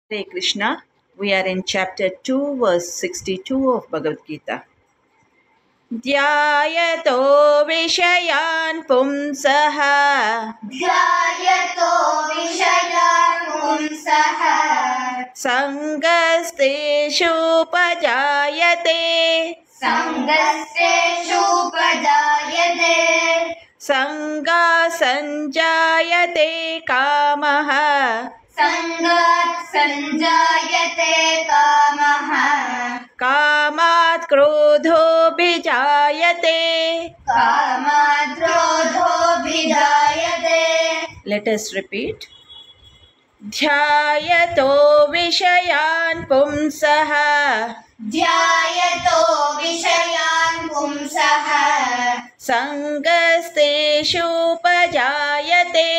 Hare Krishna. We are in chapter 2, verse 62 of Bhagavad Gita. ध्यायतो विषयान् पुंसः ध्यायतो विषयान् पुंसः सङ्गस्तेषुपजायते सङ्गस्तेषुपजायते सङ्गासञ्जायते कामः सङ्गात् सञ्जायते कामः कामात् क्रोधोऽभिजायते. कामात् क्रोधोऽभिजायते. Let us repeat. ध्यायतो विषयान् पुंसः ध्यायतो विषयान् पुंसः सङ्गस्तेषुपजायते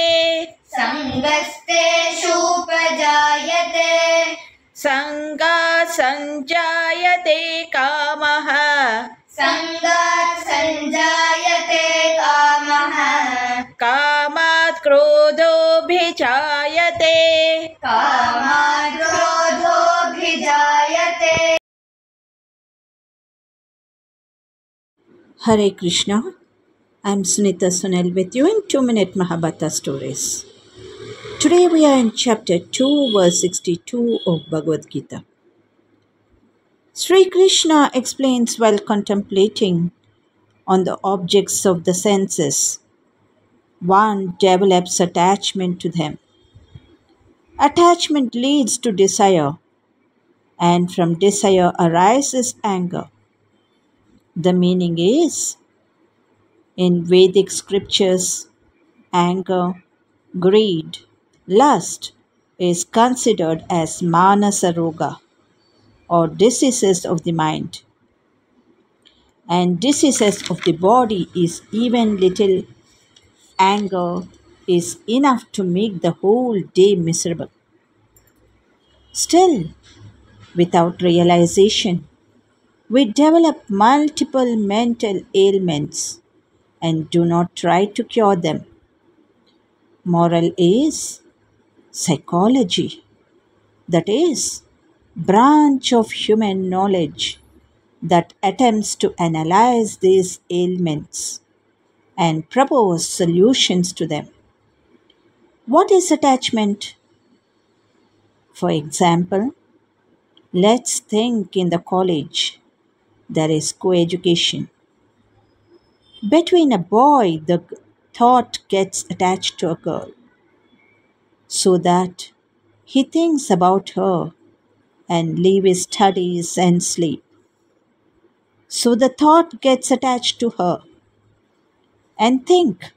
सङ्गस्तेषुपजायते सङ्गात् सञ्जायते कामः सङ्गात् सञ्जायते कामः कामात् क्रोधोऽभिजायते कामात् क्रोधोऽभिजायते. Hare Krishna. I am Sunita Sunil with you in 2-minute Mahabharata stories. Today we are in chapter 2, verse 62 of Bhagavad Gita. Sri Krishna explains while contemplating on the objects of the senses, one develops attachment to them. Attachment leads to desire, and from desire arises anger. The meaning is, in Vedic scriptures, anger, greed, lust is considered as manasa roga or diseases of the mind. And diseases of the body is even little anger is enough to make the whole day miserable. Still, without realization, we develop multiple mental ailments and do not try to cure them. Moral is psychology, that is, branch of human knowledge that attempts to analyze these ailments and propose solutions to them. What is attachment? For example, let's think in the college there is co-education. Between a boy, the thought gets attached to a girl so that he thinks about her and leave his studies and sleep. So the thought gets attached to her and think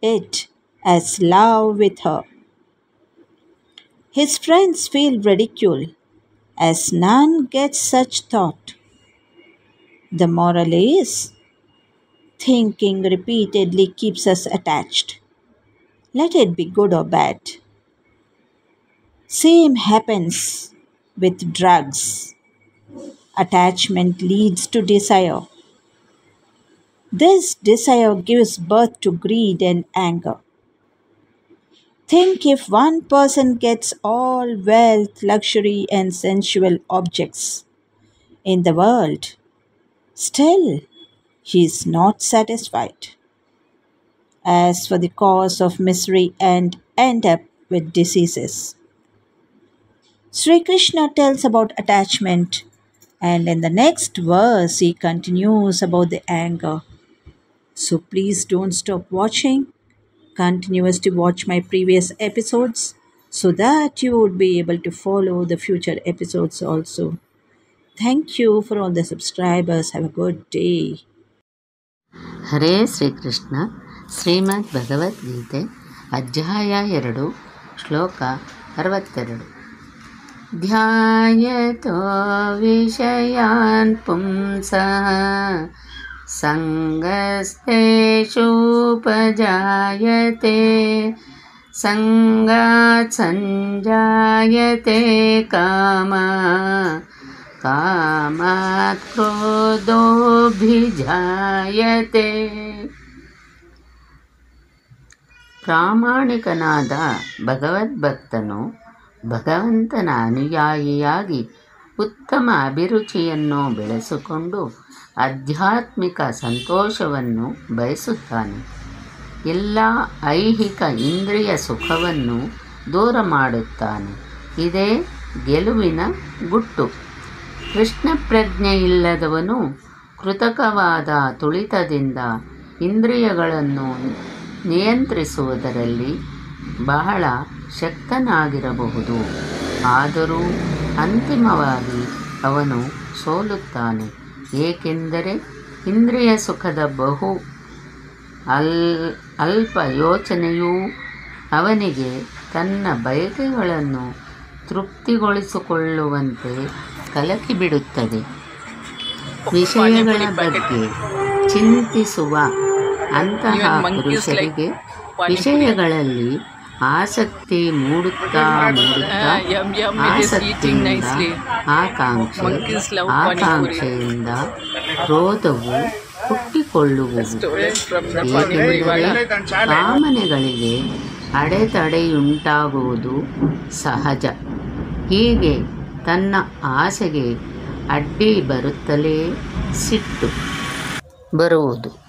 it as love with her. His friends feel ridicule as none gets such thought. The moral is, thinking repeatedly keeps us attached. Let it be good or bad. Same happens with drugs. Attachment leads to desire. This desire gives birth to greed and anger. Think if one person gets all wealth, luxury, and sensual objects in the world, still he is not satisfied. As for the cause of misery and end up with diseases. Sri Krishna tells about attachment, and in the next verse he continues about the anger. So please don't stop watching. Continuously watch my previous episodes so that you would be able to follow the future episodes also. Thank you for all the subscribers. Have a good day. ಹರೇ ಶ್ರೀಕೃಷ್ಣ. ಶ್ರೀಮದ್ ಭಗವದ್ಗೀತೆ ಅಧ್ಯಾಯ 2 ಶ್ಲೋಕ 62. ಧ್ಯಾಯತೋ ವಿಷಯಾನ್ ಪುಂಸಃ ಸಂಗಸ್ತೇಷುಪಜಾಯತೆ ಸಂಗಾತ್ ಸಂಜಾಯತೆ ಕಾಮಃ ಕಾಮಾತ್ ಕ್ರೋಧೋಭಿಜಾಯತೆ. ಪ್ರಾಮಾಣಿಕನಾದ ಭಗವದ್ಭಕ್ತನು ಭಗವಂತನ ಅನುಯಾಯಿಯಾಗಿ ಉತ್ತಮ ಅಭಿರುಚಿಯನ್ನು ಬೆಳೆಸಿಕೊಂಡು ಆಧ್ಯಾತ್ಮಿಕ ಸಂತೋಷವನ್ನು ಬಯಸುತ್ತಾನೆ. ಎಲ್ಲ ಐಹಿಕ ಇಂದ್ರಿಯ ಸುಖವನ್ನು ದೂರ ಮಾಡುತ್ತಾನೆ. ಇದೇ ಗೆಲುವಿನ ಗುಟ್ಟು. ಕೃಷ್ಣ ಪ್ರಜ್ಞೆ ಇಲ್ಲದವನು ಕೃತಕವಾದ ತುಳಿತದಿಂದ ಇಂದ್ರಿಯಗಳನ್ನು ನಿಯಂತ್ರಿಸುವುದರಲ್ಲಿ ಬಹಳ ಶಕ್ತನಾಗಿರಬಹುದು. ಆದರೂ ಅಂತಿಮವಾಗಿ ಅವನು ಸೋಲುತ್ತಾನೆ. ಏಕೆಂದರೆ ಇಂದ್ರಿಯ ಸುಖದ ಬಹು ಅಲ್ಪ ಯೋಚನೆಯೂ ಅವನಿಗೆ ತನ್ನ ಬಯಕೆಗಳನ್ನು ತೃಪ್ತಿಗೊಳಿಸಿಕೊಳ್ಳುವಂತೆ ಕಲಕಿಬಿಡುತ್ತದೆ. ವಿಷಯಗಳ ಬಗ್ಗೆ ಚಿಂತಿಸುವ ಅಂತಹ ಪುರುಷರಿಗೆ ವಿಷಯಗಳಲ್ಲಿ ಆಸಕ್ತಿ ಮೂಡುತ್ತಾ ಆಸಕ್ತಿಯಿಂದ ಆಕಾಂಕ್ಷೆಯಿಂದ ಕ್ರೋಧವು ಹುಟ್ಟಿಕೊಳ್ಳುವುದು. ಏಕೆಂದರೆ ಕಾಮನೆಗಳಿಗೆ ಅಡೆತಡೆಯುಂಟಾಗುವುದು ಸಹಜ. ಹೀಗೆ ತನ್ನ ಆಸೆಗೆ ಅಡ್ಡಿ ಬರುತ್ತಲೇ ಸಿಟ್ಟು ಬರುವುದು.